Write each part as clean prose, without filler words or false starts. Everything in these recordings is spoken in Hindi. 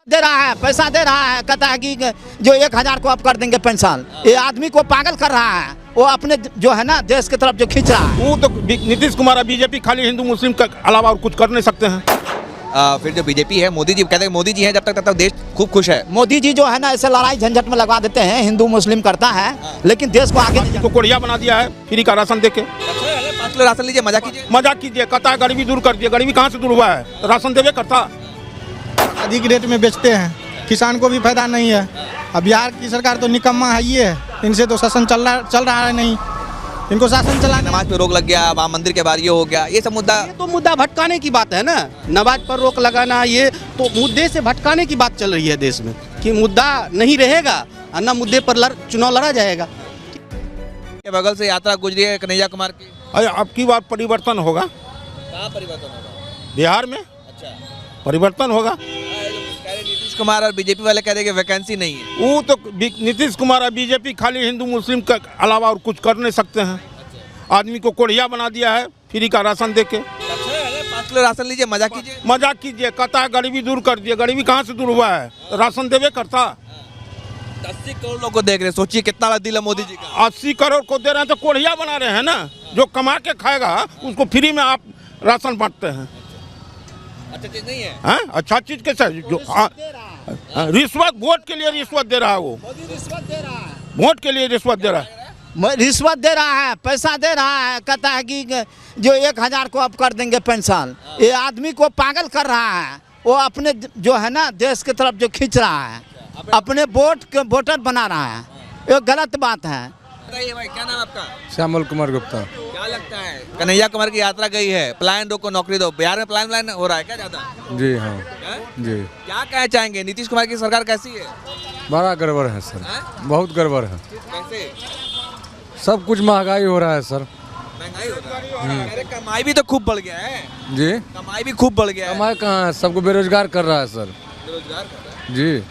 दे रहा है, पैसा दे रहा है, कहता है कि जो 1000 को अब कर देंगे पेंशन। ये आदमी को पागल कर रहा है, वो अपने जो है ना देश की तरफ जो खींच रहा है। वो तो नीतीश कुमार और बीजेपी खाली हिंदू मुस्लिम के अलावा और कुछ कर नहीं सकते हैं। फिर जो बीजेपी है, मोदी जी कहते हैं मोदी जी हैं जब तक तब तक देश खूब खुश है। मोदी जी जो है ना ऐसे लड़ाई झंझट में लगा देते हैं, हिंदू मुस्लिम करता है लेकिन देश को आगे नहीं को कोढ़िया बना दिया है फ्री का राशन देके। 5 किलो राशन लीजिए, मजा कीजिए, कहता है गरीबी दूर कर दिए। गरीबी कहाँ से दूर हुआ है? राशन देवे करता। अधिक रेट में बेचते हैं, किसान को भी फायदा नहीं है। अब बिहार की सरकार तो निकम्मा है, ये है, इनसे तो शासन चल रहा है नहीं, इनको शासन चलाने। नमाज पे रोक लग गया, राम मंदिर के बाहर ये हो गया, ये सब मुद्दा। ये तो मुद्दा भटकाने की बात है ना, नमाज पर रोक लगाना, ये तो मुद्दे से भटकाने की बात चल रही है देश में कि मुद्दा नहीं रहेगा और न मुद्दे पर चुनाव लड़ा जाएगा। के बगल से यात्रा गुजरी है कन्हैया कुमार की। अरे अब की बार परिवर्तन होगा। कहाँ परिवर्तन होगा? बिहार में अच्छा, परिवर्तन होगा। नीतीश कुमार और बीजेपी वाले कह रहे हैं कि वैकेंसी नहीं है। वो तो नीतीश कुमार और बीजेपी खाली हिंदू मुस्लिम के अलावा और कुछ कर नहीं सकते हैं। आदमी को कोढ़िया बना दिया है फ्री का राशन देके। 5 किलो राशन लीजिए, मजा कीजिए, कहता है गरीबी दूर कर दिए। गरीबी कहाँ से दूर हुआ है? राशन देवे करता। 80 करोड़ लोग को देख रहे हैं, सोचिए कितना बड़ा दिल है मोदी जी का। 80 करोड़ को दे रहे हैं तो कोढ़िया बना रहे हैं ना। जो कमा के खाएगा उसको फ्री में आप राशन बांटते हैं। अच्छा चीज नहीं है। हाँ, अच्छा चीज कैसा? जो रिश्वत, वोट के लिए रिश्वत दे रहा है। वो रिश्वत दे रहा है, वोट के लिए रिश्वत दे रहा है। रिश्वत दे रहा है, पैसा दे रहा है, कहता है कि जो 1000 को अब कर देंगे पेंशन। ये आदमी को पागल कर रहा है, वो अपने जो है ना देश की तरफ जो खींच रहा है, अपने वोटर बना रहा है। ये गलत बात है। बताइए भाई, क्या नाम आपका? श्यामल कुमार गुप्ता। क्या लगता है कन्हैया कुमार की यात्रा गई है, पलायन रोको नौकरी दो, बिहार में पलायन हो रहा है क्या ज्यादा? जी हाँ, जी। क्या कहना चाहेंगे, नीतीश कुमार की सरकार कैसी है? बड़ा गड़बड़ है सर, बहुत गड़बड़ है। कैसे? सब कुछ महंगाई हो रहा है सर। महंगाई हो रहा है? अरे कमाई भी तो खूब बढ़ गया है। जी, कमाई भी खूब बढ़ गया है। कमाई कहाँ है? सबको बेरोजगार कर रहा है सर। बेरोजगार कर रहा है। जी,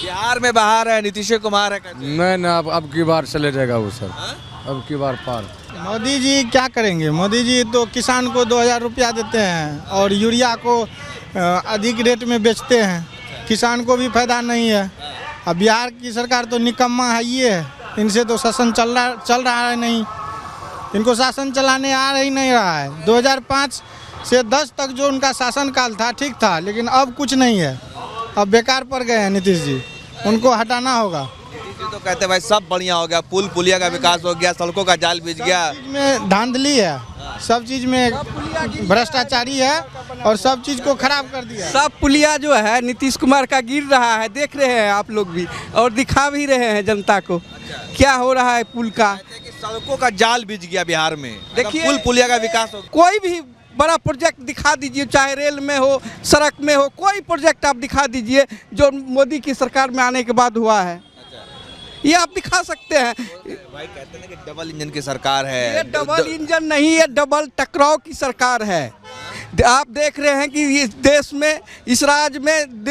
बिहार में बाहर है, नीतीश कुमार है कहते हैं। नहीं ना, अब की बार चले जाएगा वो सर। अब की बार पार। मोदी जी क्या करेंगे? मोदी जी तो किसान को 2000 रुपया देते हैं और यूरिया को अधिक रेट में बेचते हैं, किसान को भी फायदा नहीं है। अब बिहार की सरकार तो निकम्मा है, ये है, इनसे तो शासन चल रहा है नहीं, इनको शासन चलाने आ ही नहीं रहा है। 2005 से 10 तक जो उनका शासन काल था ठीक था, लेकिन अब कुछ नहीं है, अब बेकार पड़ गए हैं नीतीश जी, उनको हटाना होगा। तो कहते हैं भाई सब बढ़िया हो गया, पुल पुलिया का विकास हो गया, सड़कों का जाल बिछ गया। सब चीज में धांधली है, सब चीज में भ्रष्टाचारी है और सब चीज को खराब कर दिया। सब पुलिया जो है नीतीश कुमार का गिर रहा है, देख रहे हैं आप लोग भी और दिखा भी रहे हैं जनता को क्या हो रहा है। पुल का, सड़कों का जाल बिछ गया बिहार में। देखिए, पुल पुलिया का विकास हो, कोई भी बड़ा प्रोजेक्ट दिखा दीजिए, चाहे रेल में हो, सड़क में हो, कोई प्रोजेक्ट आप दिखा दीजिए जो मोदी की सरकार में आने के बाद हुआ है, ये आप दिखा सकते हैं। भाई कहते हैं कि डबल इंजन की सरकार है। ये डबल इंजन नहीं, ये डबल टकराव की सरकार है। आप देख रहे हैं कि इस देश में, इस राज्य में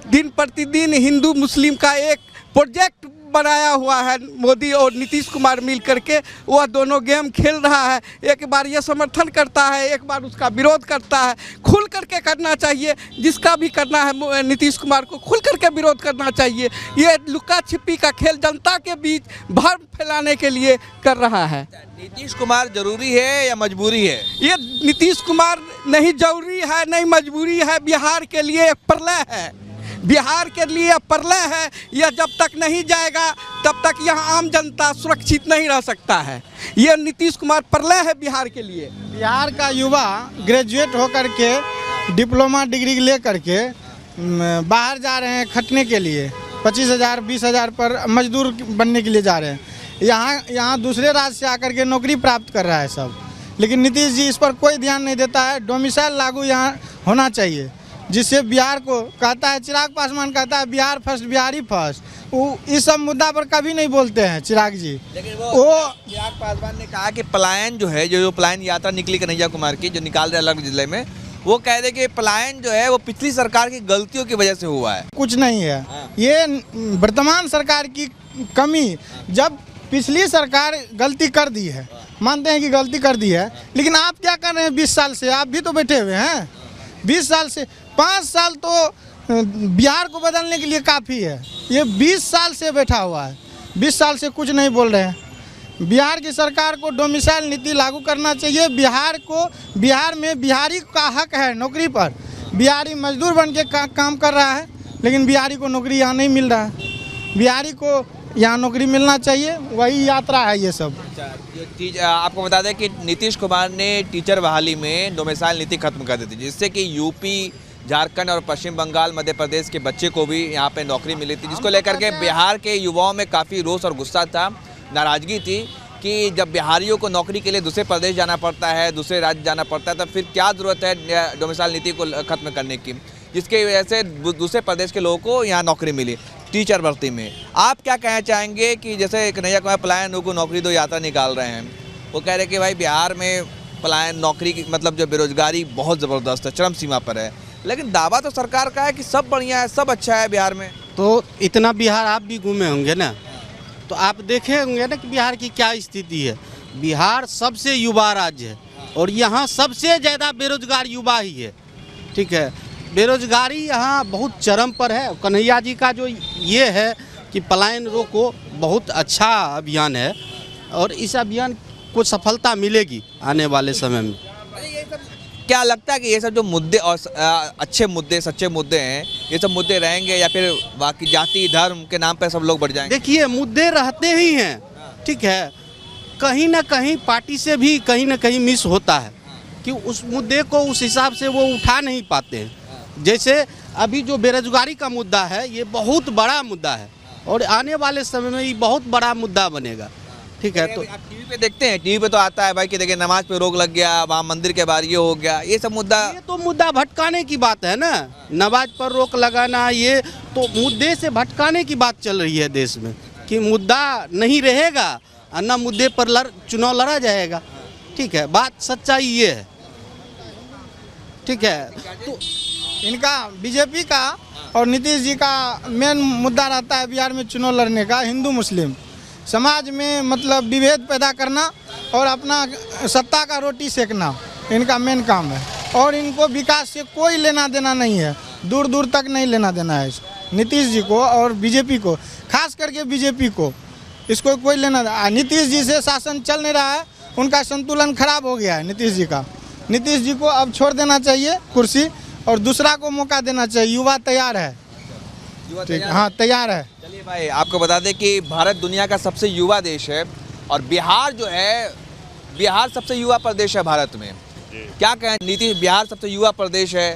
दिन प्रतिदिन हिंदू मुस्लिम का एक प्रोजेक्ट बनाया हुआ है मोदी और नीतीश कुमार मिल करके। वह दोनों गेम खेल रहा है, एक बार ये समर्थन करता है, एक बार उसका विरोध करता है। खुल करके करना चाहिए, जिसका भी करना है नीतीश कुमार को खुल करके विरोध करना चाहिए। ये लुका छिपी का खेल जनता के बीच भ्रम फैलाने के लिए कर रहा है। नीतीश कुमार जरूरी है या मजबूरी है? ये नीतीश कुमार नहीं जरूरी है नहीं मजबूरी है, बिहार के लिए एक प्रलय है, बिहार के लिए प्रलय है। यह जब तक नहीं जाएगा तब तक यहाँ आम जनता सुरक्षित नहीं रह सकता है। ये नीतीश कुमार प्रलय है बिहार के लिए। बिहार का युवा ग्रेजुएट होकर के डिप्लोमा डिग्री ले करके बाहर जा रहे हैं खटने के लिए, 25,000 20,000 पर मजदूर बनने के लिए जा रहे हैं। यहाँ दूसरे राज्य से आकर के नौकरी प्राप्त कर रहा है सब, लेकिन नीतीश जी इस पर कोई ध्यान नहीं देता है। डोमिसाइल लागू यहाँ होना चाहिए, जिससे बिहार को कहता है, चिराग पासवान कहता है बिहार फर्स्ट, बिहारी फर्स्ट। वो इस सब मुद्दा पर कभी नहीं बोलते हैं चिराग जी। लेकिन वो चिराग पासवान ने कहा कि पलायन जो है, जो पलायन यात्रा निकली कन्हैया कुमार की, जो निकाल रहे अलग जिले में, वो कह रहे कि पलायन जो है वो पिछली सरकार की गलतियों की वजह से हुआ है। कुछ नहीं है, ये वर्तमान सरकार की कमी। जब पिछली सरकार गलती कर दी है, मानते हैं कि गलती कर दी है, लेकिन आप क्या कर रहे हैं 20 साल से? आप भी तो बैठे हुए हैं 20 साल से। 5 साल तो बिहार को बदलने के लिए काफ़ी है। ये 20 साल से बैठा हुआ है, 20 साल से कुछ नहीं बोल रहे हैं। बिहार की सरकार को डोमिसाइल नीति लागू करना चाहिए। बिहार में बिहारी का हक है नौकरी पर। बिहारी मजदूर बन के काम कर रहा है, लेकिन बिहारी को नौकरी यहाँ नहीं मिल रहा है। बिहारी को यहाँ नौकरी मिलना चाहिए, वही यात्रा है ये सब। आपको बता दें कि नीतीश कुमार ने टीचर बहाली में डोमिसाइल नीति खत्म कर दी थी, जिससे कि यूपी, झारखंड और पश्चिम बंगाल, मध्य प्रदेश के बच्चे को भी यहाँ पे नौकरी मिली थी, जिसको लेकर के बिहार के युवाओं में काफ़ी रोष और गुस्सा था, नाराज़गी थी कि जब बिहारियों को नौकरी के लिए दूसरे प्रदेश जाना पड़ता है, दूसरे राज्य जाना पड़ता है, तो फिर क्या ज़रूरत है डोमिसाइल नीति को खत्म करने की, जिसकी वजह से दूसरे प्रदेश के लोगों को यहाँ नौकरी मिली टीचर भर्ती में। आप क्या कहना चाहेंगे कि जैसे कन्हैया कुमार पलायन को नौकरी दो यात्रा निकाल रहे हैं, वो कह रहे हैं कि भाई बिहार में पलायन नौकरी की मतलब जो बेरोजगारी बहुत ज़बरदस्त है, चरम सीमा पर है, लेकिन दावा तो सरकार का है कि सब बढ़िया है, सब अच्छा है बिहार में। तो इतना बिहार आप भी घूमे होंगे ना, तो आप देखे होंगे ना कि बिहार की क्या स्थिति है। बिहार सबसे युवा राज्य है और यहाँ सबसे ज़्यादा बेरोजगार युवा ही है। ठीक है, बेरोजगारी यहाँ बहुत चरम पर है। कन्हैया जी का जो ये है कि पलायन रोको बहुत अच्छा अभियान है और इस अभियान को सफलता मिलेगी आने वाले समय में। क्या लगता है कि ये सब जो मुद्दे और अच्छे मुद्दे, सच्चे मुद्दे हैं, ये सब मुद्दे रहेंगे या फिर बाकी जाति धर्म के नाम पे सब लोग बढ़ जाएंगे? देखिए, मुद्दे रहते ही हैं, ठीक है, कहीं ना कहीं पार्टी से भी कहीं ना कहीं मिस होता है कि उस मुद्दे को उस हिसाब से वो उठा नहीं पाते हैं। जैसे अभी जो बेरोजगारी का मुद्दा है, ये बहुत बड़ा मुद्दा है और आने वाले समय में ये बहुत बड़ा मुद्दा बनेगा। ठीक है, तो आप टीवी पे देखते हैं, टीवी पे तो आता है भाई कि देखिए नमाज पे रोक लग गया, वहाँ मंदिर के बाहर ये हो गया, ये सब मुद्दा। ये तो मुद्दा भटकाने की बात है ना, नमाज पर रोक लगाना, ये तो मुद्दे से भटकाने की बात चल रही है देश में कि मुद्दा नहीं रहेगा और न मुद्दे पर चुनाव लड़ा जाएगा। ठीक है, बात सच्चाई ये है। ठीक है, तो इनका बीजेपी का और नीतीश जी का मेन मुद्दा रहता है बिहार में चुनाव लड़ने का, हिंदू मुस्लिम समाज में मतलब विभेद पैदा करना और अपना सत्ता का रोटी सेकना इनका मेन काम है। और इनको विकास से कोई लेना देना नहीं है, दूर दूर तक नहीं लेना देना है नीतीश जी को और बीजेपी को, खास करके बीजेपी को इसको कोई लेना। नीतीश जी से शासन चल नहीं रहा है, उनका संतुलन खराब हो गया है नीतीश जी का। नीतीश जी को अब छोड़ देना चाहिए कुर्सी और दूसरा को मौका देना चाहिए। युवा तैयार है, ठीक, हाँ तैयार है। चलिए भाई, आपको बता दें कि भारत दुनिया का सबसे युवा देश है और बिहार जो है, बिहार सबसे युवा प्रदेश है भारत में। क्या कहें, नीतीश बिहार सबसे युवा प्रदेश है,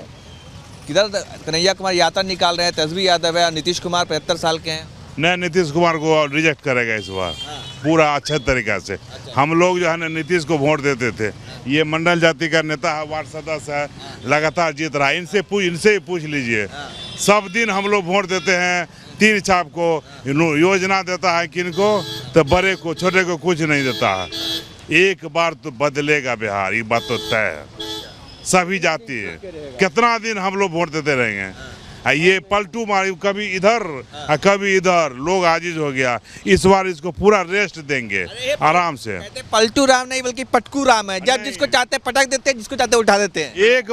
किधर कन्हैया कुमार यात्रा निकाल रहे हैं, तेजस्वी यादव है और नीतीश कुमार 75 साल के हैं। नहीं, नीतीश कुमार को रिजेक्ट करेगा इस बार पूरा अच्छे तरीक़ा से। हम लोग जो है ना नीतीश को वोट देते थे, ये मंडल जाति का नेता है, वार्ड सदस्य है, लगातार जीत रहा है। इनसे ही पूछ लीजिए, सब दिन हम लोग वोट देते हैं। तीन छाप को योजना देता है किनको, तो बड़े को छोटे को कुछ नहीं देता है। एक बार तो बदलेगा बिहार, ये बात तो तय है। सभी जाति है, कितना दिन हम लोग वोट देते रहेंगे। ये पलटू मारी, कभी इधर कभी इधर, लोग आजिज हो गया। इस बार इसको पूरा रेस्ट देंगे आराम से। पलटू राम नहीं बल्कि पटकू राम है, जब जिसको चाहते पटक देते हैं, जिसको चाहते उठा देते हैं। एक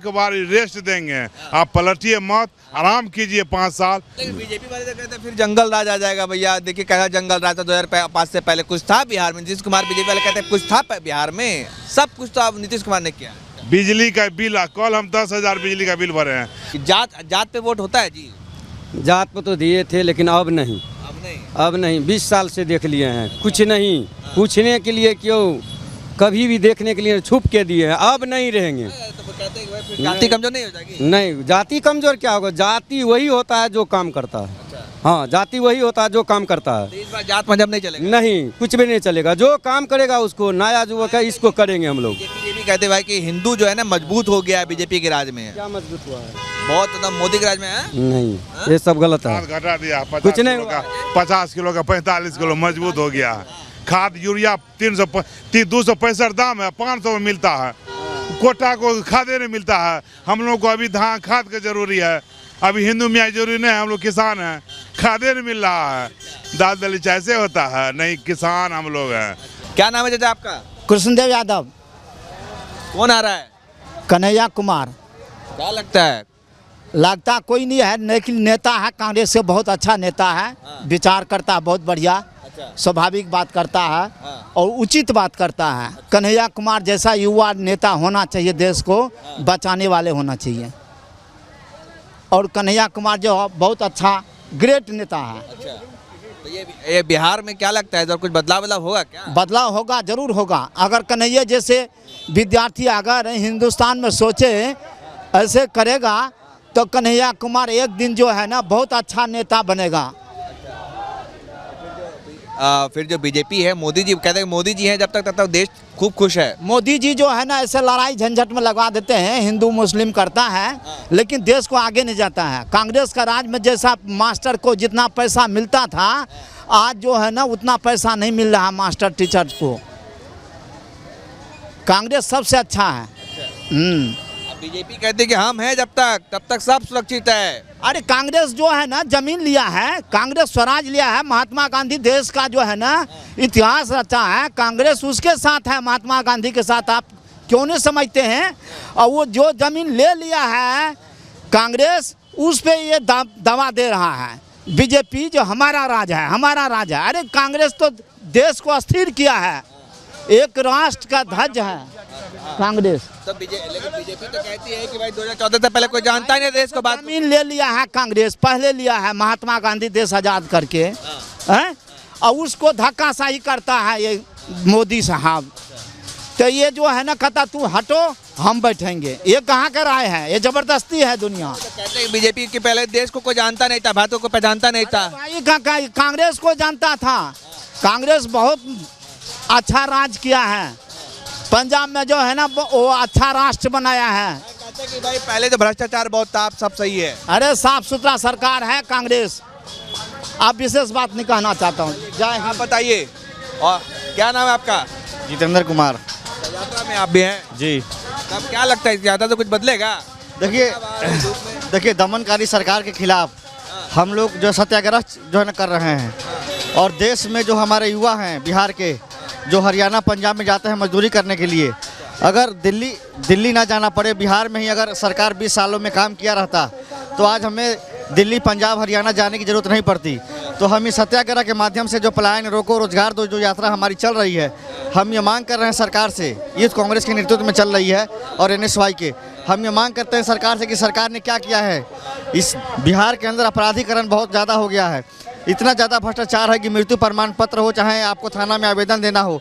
बार रेस्ट देंगे। आप पलटिए मत, आराम कीजिए 5 साल। लेकिन बीजेपी वाले तो कहते हैं फिर जंगल राज आ जाएगा। भैया देखिए, कैसा जंगल राज था 2005 से पहले कुछ था बिहार में। नीतीश कुमार बीजेपी वाले कहते हैं कुछ था बिहार में, सब कुछ तो अब नीतीश कुमार ने किया। बिजली का बिल, कल हम 10,000 बिजली का बिल भरे हैं। जात पे वोट होता है जी? जात पे तो दिए थे, लेकिन अब नहीं, अब नहीं। 20 साल से देख लिए हैं, कुछ नहीं। पूछने के लिए क्यों, कभी भी देखने के लिए छुप के दिए हैं, अब नहीं रहेंगे। तो कहते हैं कि भाई फिर जाति कमजोर नहीं हो जाएगी? नहीं, जाति कमजोर क्या होगा, जाति वही होता है जो काम करता है। हाँ, जाति वही होता है जो काम करता है। तो इस बार जात मजहब नहीं चलेगा? नहीं, कुछ भी नहीं चलेगा। जो काम करेगा उसको, नया युवक है, इसको करेंगे हम लोग। ये भी कहते भाई कि हिंदू जो है ना मजबूत हो गया है बीजेपी के राज में। क्या मजबूत हुआ है? बहुत एकदम मोदी के राज में है। नहीं, ये सब गलत है। घटा दिया, कुछ नहीं किलो का 50 किलो का 45 किलो मजबूत हो गया। खाद यूरिया 265 दाम है, 500 में मिलता है। कोटा को खादे नहीं मिलता है। हम लोग को अभी धान खाद का जरूरी है। अभी हिंदू मियाँ जरूरी नहीं है, हम लोग किसान हैं, खादे नहीं मिल रहा है। दाल दलिच ऐसे होता है, नहीं किसान हम लोग हैं। क्या नाम है चाचा आपका? कृष्णदेव यादव। कौन आ रहा है? कन्हैया कुमार। क्या लगता है लगता कोई नहीं है, लेकिन नेता है कांग्रेस से, बहुत अच्छा नेता है, विचार करता है बहुत बढ़िया, स्वाभाविक बात करता है और उचित बात करता है। कन्हैया कुमार जैसा युवा नेता होना चाहिए, देश को बचाने वाले होना चाहिए। और कन्हैया कुमार जो बहुत अच्छा ग्रेट नेता है। तो ये बिहार में क्या लगता है, इधर कुछ बदलाव होगा क्या? बदलाव होगा, जरूर होगा। अगर कन्हैया जैसे विद्यार्थी अगर हिंदुस्तान में सोचे ऐसे करेगा तो कन्हैया कुमार एक दिन जो है ना बहुत अच्छा नेता बनेगा। फिर जो बीजेपी है, मोदी जी कहते हैं मोदी जी हैं जब तक देश खूब खुश है। मोदी जी जो है ना ऐसे लड़ाई झंझट में लगा देते हैं, हिंदू मुस्लिम करता है लेकिन देश को आगे नहीं जाता है। कांग्रेस का राज में जैसा मास्टर को जितना पैसा मिलता था, आज जो है ना उतना पैसा नहीं मिल रहा मास्टर टीचर को। कांग्रेस सबसे अच्छा है। बीजेपी कहती है कि हम हैं जब तक सब सुरक्षित है। अरे कांग्रेस जो है ना जमीन लिया है, कांग्रेस स्वराज लिया है, महात्मा गांधी देश का जो है ना इतिहास रचा है, कांग्रेस उसके साथ है, महात्मा गांधी के साथ। आप क्यों नहीं समझते हैं? और वो जो जमीन ले लिया है कांग्रेस, उस पे ये दवा दे रहा है बीजेपी जो हमारा राज है, हमारा राज है। अरे कांग्रेस तो देश को अस्थिर किया है, एक राष्ट्र का ध्वज है कांग्रेस। तो लेकिन बीजेपी तो कहती है कि भाई 2014 से पहले कोई जानता ही नहीं देश को। बात जमीन ले लिया है कांग्रेस, पहले लिया है महात्मा गांधी देश आजाद करके हैं, और उसको धक्काशाही करता है ये मोदी साहब। तो ये जो है ना कहता तू हटो हम बैठेंगे, ये कहाँ का राय है? ये जबरदस्ती है दुनिया। तो कहते हैं बीजेपी के पहले देश को कोई जानता नहीं था, भारत को पहचानता नहीं था। भाई कांग्रेस को जानता था, कांग्रेस बहुत अच्छा राज किया है। पंजाब में जो है ना वो अच्छा राष्ट्र बनाया है। कहते हैं कि भाई पहले जो भ्रष्टाचार बहुत था, अब सब सही है। अरे साफ सुथरा सरकार है कांग्रेस। आप विशेष बात नहीं कहना चाहता हूँ। जय आप बताइए, और क्या नाम है आपका? जितेंद्र कुमार यात्रा में आप भी हैं जी। तब क्या लगता है यात्रा से कुछ बदलेगा? देखिए दमनकारी सरकार के खिलाफ हम लोग जो सत्याग्रह जो है ना कर रहे हैं, और देश में जो हमारे युवा हैं बिहार के, जो हरियाणा पंजाब में जाते हैं मजदूरी करने के लिए, अगर दिल्ली ना जाना पड़े, बिहार में ही अगर सरकार 20 सालों में काम किया रहता तो आज हमें दिल्ली पंजाब हरियाणा जाने की ज़रूरत नहीं पड़ती। तो हम इस सत्याग्रह के माध्यम से जो पलायन रोको रोजगार दो जो यात्रा हमारी चल रही है, हम ये मांग कर रहे हैं सरकार से, ये कांग्रेस के नेतृत्व में चल रही है और NSY के, हम ये मांग करते हैं सरकार से कि सरकार ने क्या किया है। इस बिहार के अंदर अपराधीकरण बहुत ज़्यादा हो गया है, इतना ज़्यादा भ्रष्टाचार है कि मृत्यु प्रमाण पत्र हो, चाहे आपको थाना में आवेदन देना हो,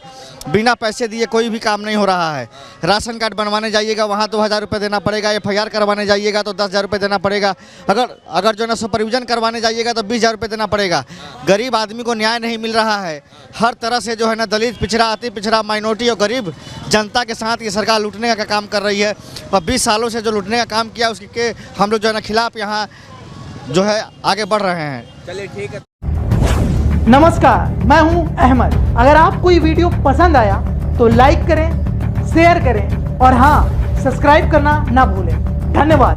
बिना पैसे दिए कोई भी काम नहीं हो रहा है। राशन कार्ड बनवाने जाइएगा वहाँ 2000 रुपये देना पड़ेगा, FIR करवाने जाइएगा तो 10,000 रुपये देना पड़ेगा, अगर जो है ना सुपरविजन करवाने जाइएगा तो 20,000 रुपये देना पड़ेगा। गरीब आदमी को न्याय नहीं मिल रहा है। हर तरह से जो है ना दलित, पिछड़ा, अति पिछड़ा, माइनॉरिटी और गरीब जनता के साथ ये सरकार लूटने का काम कर रही है। और 20 सालों से जो लूटने का काम किया उसके हम लोग जो है ना खिलाफ यहाँ जो है आगे बढ़ रहे हैं। चलिए ठीक है। नमस्कार, मैं हूं अहमद। अगर आपको ये वीडियो पसंद आया तो लाइक करें, शेयर करें और हाँ, सब्सक्राइब करना ना भूलें। धन्यवाद।